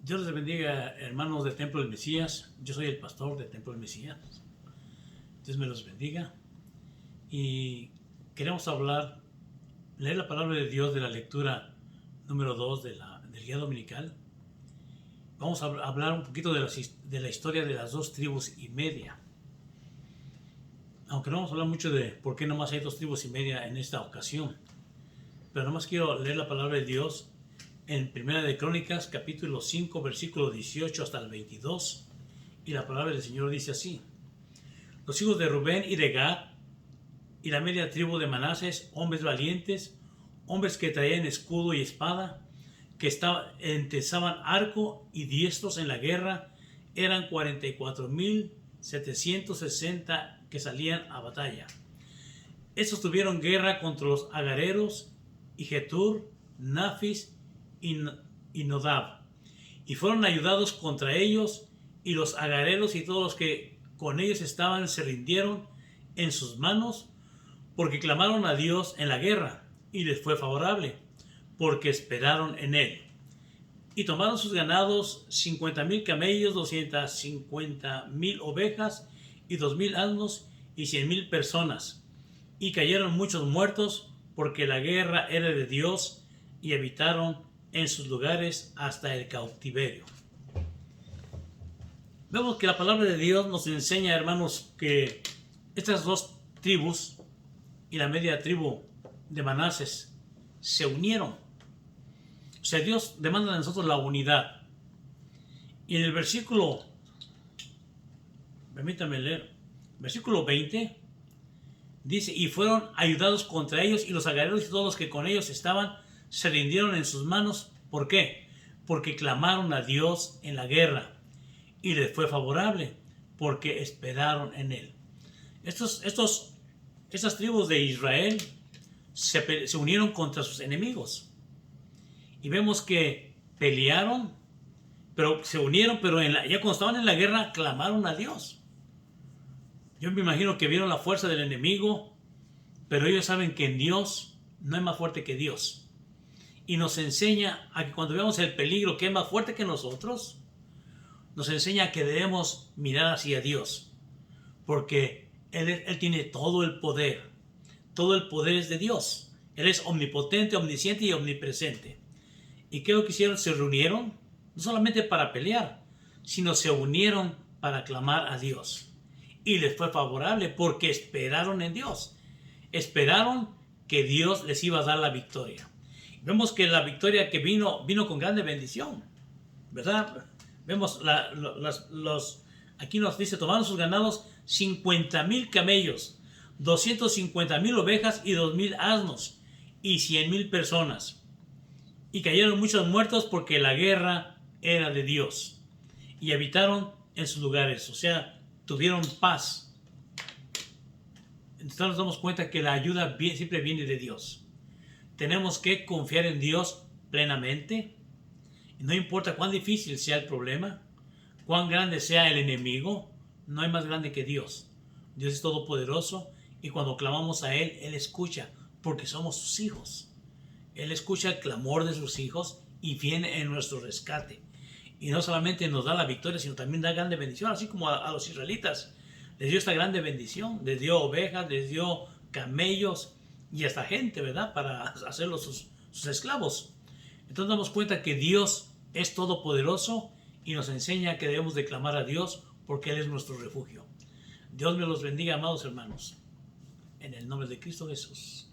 Dios les bendiga, hermanos del Templo del Mesías. Yo soy el pastor del Templo del Mesías. Dios me los bendiga. Y queremos leer la palabra de Dios de la lectura número 2 del guía dominical. Vamos a hablar un poquito de la historia de las 2,5 tribus. Aunque no vamos a hablar mucho de por qué nomás hay 2,5 tribus en esta ocasión. Pero nomás quiero leer la palabra de Dios en Primera de Crónicas, capítulo 5, versículo 18 hasta el 22. Y la palabra del Señor dice así: Los hijos de Rubén y de Gad y la media tribu de Manasés, hombres valientes, hombres que traían escudo y espada, que entesaban arco y diestros en la guerra, eran 44,760 que salían a batalla. Estos tuvieron guerra contra los agareros y Getur, Nafis y Nodab, y fueron ayudados contra ellos, y los agareros y todos los que con ellos estaban se rindieron en sus manos, porque clamaron a Dios en la guerra, y les fue favorable, porque esperaron en él. Y tomaron sus ganados 50,000 camellos, 250,000 ovejas, y 2,000 asnos, y 100,000 personas. Y cayeron muchos muertos, porque la guerra era de Dios, y habitaron en sus lugares hasta el cautiverio. Vemos que la palabra de Dios nos enseña, hermanos, que estas 2 tribus y la media tribu de Manasés se unieron. O sea, Dios demanda de nosotros la unidad. Y en el permítame leer, versículo 20, dice: y fueron ayudados contra ellos, y los agareros y todos los que con ellos estaban se rindieron en sus manos. ¿Por qué? Porque clamaron a Dios en la guerra, y les fue favorable, porque esperaron en él. Estas tribus de Israel se unieron contra sus enemigos. Y vemos que pelearon, pero se unieron, pero ya cuando estaban en la guerra, clamaron a Dios. Yo me imagino que vieron la fuerza del enemigo, pero ellos saben que en Dios no hay más fuerte que Dios. Y nos enseña a que cuando veamos el peligro que es más fuerte que nosotros, nos enseña que debemos mirar hacia Dios, porque Él tiene todo el poder. Todo el poder es de Dios. Él es omnipotente, omnisciente y omnipresente. ¿Y qué es lo que hicieron? Se reunieron, no solamente para pelear, sino se unieron para clamar a Dios. Y les fue favorable porque esperaron en Dios. Esperaron que Dios les iba a dar la victoria. Vemos que la victoria que vino con grande bendición, ¿verdad? Vemos aquí nos dice: tomaron sus ganados 50,000 camellos, 250,000 ovejas y 2,000 asnos, y 100,000 personas. Y cayeron muchos muertos, porque la guerra era de Dios. Y habitaron en sus lugares, o sea, tuvieron paz. Entonces nos damos cuenta que la ayuda siempre viene de Dios. Tenemos que confiar en Dios plenamente. No importa cuán difícil sea el problema, cuán grande sea el enemigo, no hay más grande que Dios. Dios es todopoderoso, y cuando clamamos a Él, Él escucha, porque somos sus hijos. Él escucha el clamor de sus hijos y viene en nuestro rescate. Y no solamente nos da la victoria, sino también da grande bendición, así como a los israelitas. Les dio esta grande bendición, les dio ovejas, les dio camellos y hasta gente, ¿verdad?, para hacerlos sus esclavos. Entonces damos cuenta que Dios es todopoderoso y nos enseña que debemos de clamar a Dios, porque Él es nuestro refugio. Dios me los bendiga, amados hermanos, en el nombre de Cristo Jesús.